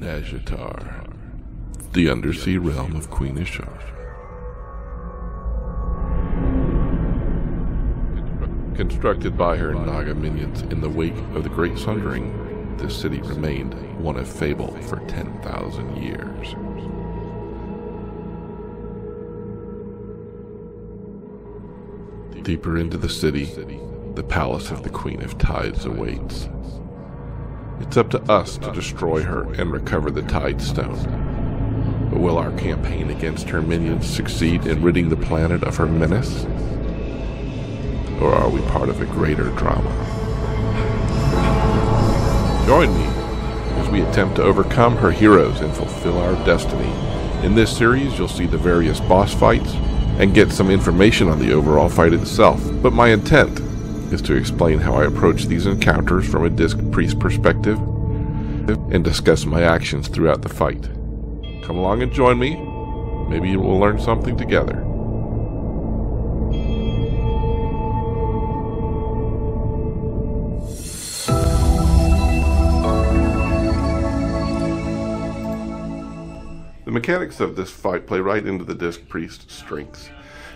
Naz'jatar, the undersea realm of Queen Ishtar. Constructed by her Naga minions in the wake of the Great Sundering, this city remained one of fable for 10,000 years. Deeper into the city, the palace of the Queen of Tides awaits. It's up to us to destroy her and recover the Tide Stone. But will our campaign against her minions succeed in ridding the planet of her menace? Or are we part of a greater drama? Join me as we attempt to overcome her heroes and fulfill our destiny. In this series, you'll see the various boss fights and get some information on the overall fight itself. But my intent is to explain how I approach these encounters from a Disc Priest perspective and discuss my actions throughout the fight. Come along and join me. Maybe we'll learn something together. The mechanics of this fight play right into the Disc Priest's strengths,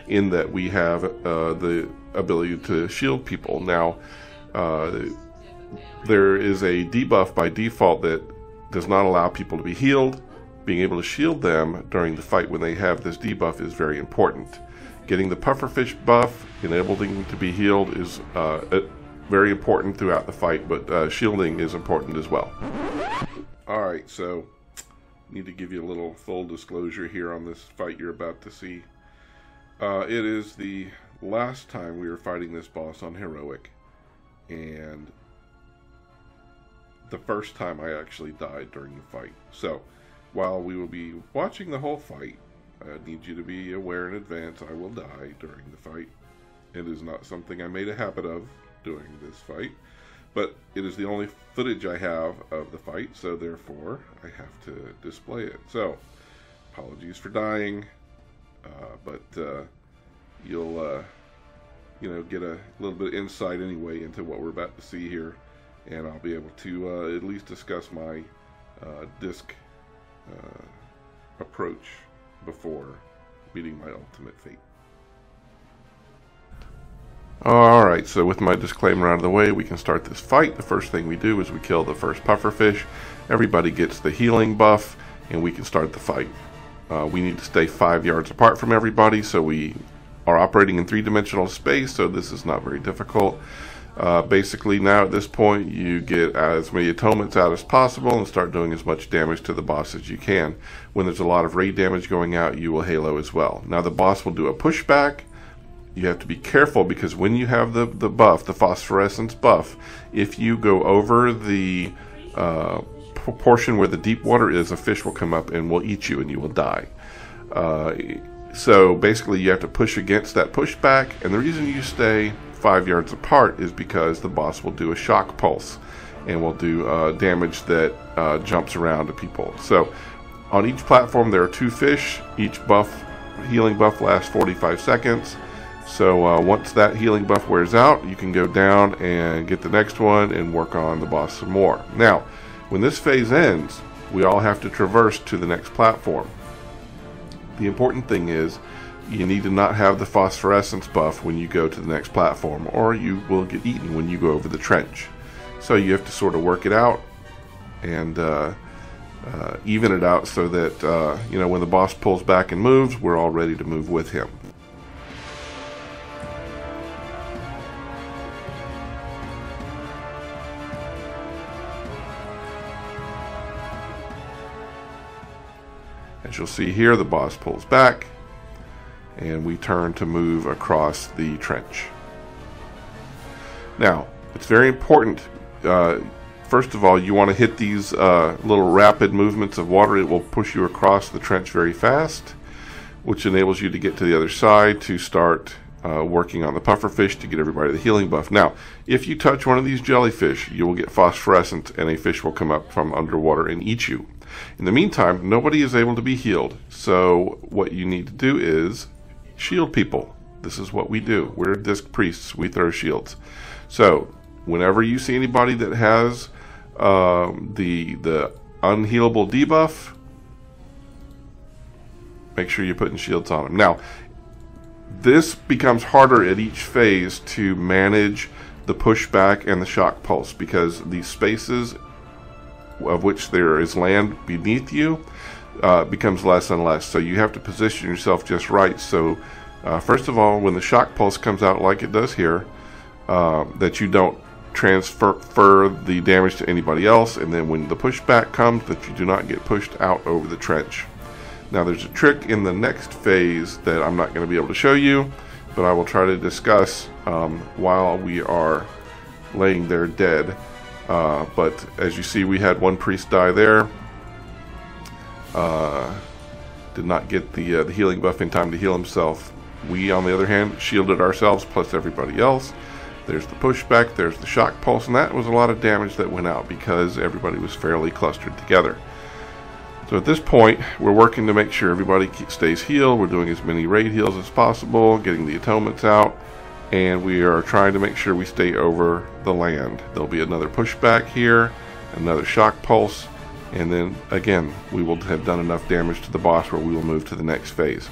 in that we have the ability to shield people. Now, there is a debuff by default that does not allow people to be healed. Being able to shield them during the fight when they have this debuff is very important. Getting the pufferfish buff, enabling them to be healed, is very important throughout the fight, but shielding is important as well. Alright, so need to give you a little full disclosure here on this fight you're about to see. It is the last time we were fighting this boss on Heroic, and the first time I actually died during the fight. So, while we will be watching the whole fight, I need you to be aware in advance I will die during the fight. It is not something I made a habit of doing this fight, but it is the only footage I have of the fight, so therefore I have to display it. So, apologies for dying, but you'll get a little bit of insight anyway into what we're about to see here, and I'll be able to at least discuss my disc approach before meeting my ultimate fate. Alright, so with my disclaimer out of the way, we can start this fight. The first thing we do is we kill the first pufferfish. Everybody gets the healing buff, and we can start the fight. We need to stay 5 yards apart from everybody, so we are operating in three-dimensional space, so this is not very difficult. Basically, now at this point, you get as many atonements out as possible and start doing as much damage to the boss as you can. When there's a lot of raid damage going out, you will halo as well. Now the boss will do a pushback. You have to be careful, because when you have the buff, the phosphorescence buff, if you go over the portion where the deep water is, a fish will come up and will eat you and you will die. So basically you have to push against that pushback, and the reason you stay 5 yards apart is because the boss will do a shock pulse and will do damage that jumps around to people. So on each platform there are 2 fish. Each healing buff lasts 45 seconds. So once that healing buff wears out, you can go down and get the next one and work on the boss some more. Now, when this phase ends, we all have to traverse to the next platform. The important thing is you need to not have the phosphorescence buff when you go to the next platform, or you will get eaten when you go over the trench. So you have to sort of work it out and even it out so that when the boss pulls back and moves, we're all ready to move with him. As you'll see here, the boss pulls back, and we turn to move across the trench. Now, it's very important, first of all, you want to hit these little rapid movements of water. It will push you across the trench very fast, which enables you to get to the other side to start working on the pufferfish to get everybody the healing buff. Now, if you touch one of these jellyfish, you will get phosphorescent, and a fish will come up from underwater and eat you. In the meantime, nobody is able to be healed, so what you need to do is shield people. This is what we do. We're Disc Priests. We throw shields. So whenever you see anybody that has the unhealable debuff, make sure you're putting shields on them. Now, this becomes harder at each phase to manage the pushback and the shock pulse, because these spaces of which there is land beneath you becomes less and less. So you have to position yourself just right. So first of all, when the shock pulse comes out like it does here, that you don't transfer the damage to anybody else, and then when the pushback comes, that you do not get pushed out over the trench. Now there's a trick in the next phase that I'm not going to be able to show you, but I will try to discuss while we are laying there dead. But as you see, we had one priest die there. Did not get the healing buff in time to heal himself. We, on the other hand, shielded ourselves plus everybody else. There's the pushback, there's the shock pulse, and that was a lot of damage that went out because everybody was fairly clustered together. So at this point, we're working to make sure everybody stays healed. We're doing as many raid heals as possible, getting the atonements out, and we are trying to make sure we stay over the land. There'll be another pushback here, another shock pulse, and then again, we will have done enough damage to the boss where we will move to the next phase.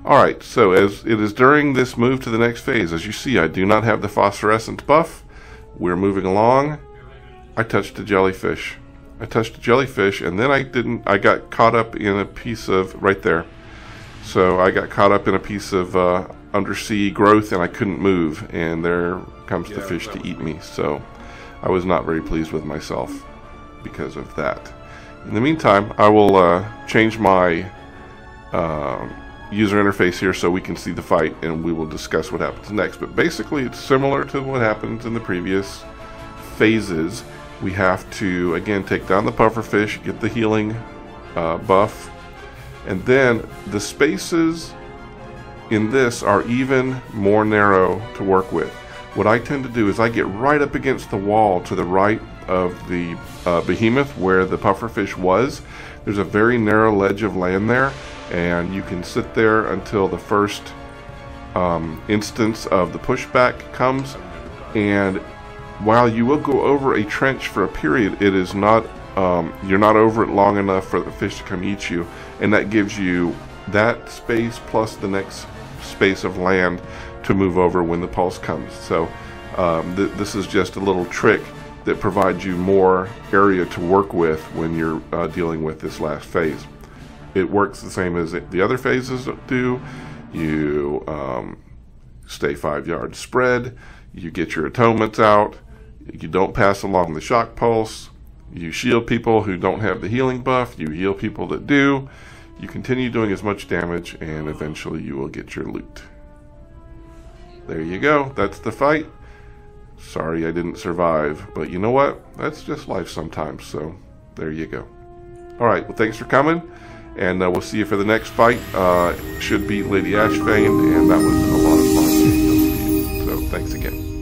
Alright, so as it is during this move to the next phase, as you see, I do not have the phosphorescent buff. We're moving along. I touched a jellyfish. I touched a jellyfish, and then I got caught up in a piece of, right there. So I got caught up in a piece of undersea growth, and I couldn't move, and there comes the fish to eat me. So I was not very pleased with myself because of that. In the meantime, I will change my user interface here so we can see the fight, and we will discuss what happens next. But basically it's similar to what happens in the previous phases. We have to again take down the pufferfish, get the healing buff, and then the spaces in this are even more narrow to work with. What I tend to do is I get right up against the wall to the right of the behemoth where the pufferfish was. There's a very narrow ledge of land there, and you can sit there until the first instance of the pushback comes. And while you will go over a trench for a period, it is not you're not over it long enough for the fish to come eat you, and that gives you that space plus the next space of land to move over when the pulse comes. So this is just a little trick that provides you more area to work with when you're dealing with this last phase. It works the same as the other phases do. You stay 5 yards spread, you get your atonements out, you don't pass along the shock pulse, you shield people who don't have the healing buff, you heal people that do, you continue doing as much damage, and eventually you will get your loot. There you go, that's the fight. Sorry I didn't survive, but you know what? That's just life sometimes, so there you go. Alright, well thanks for coming, and we'll see you for the next fight. Should be Lady Ashfane, and that was a lot of fun. So thanks again.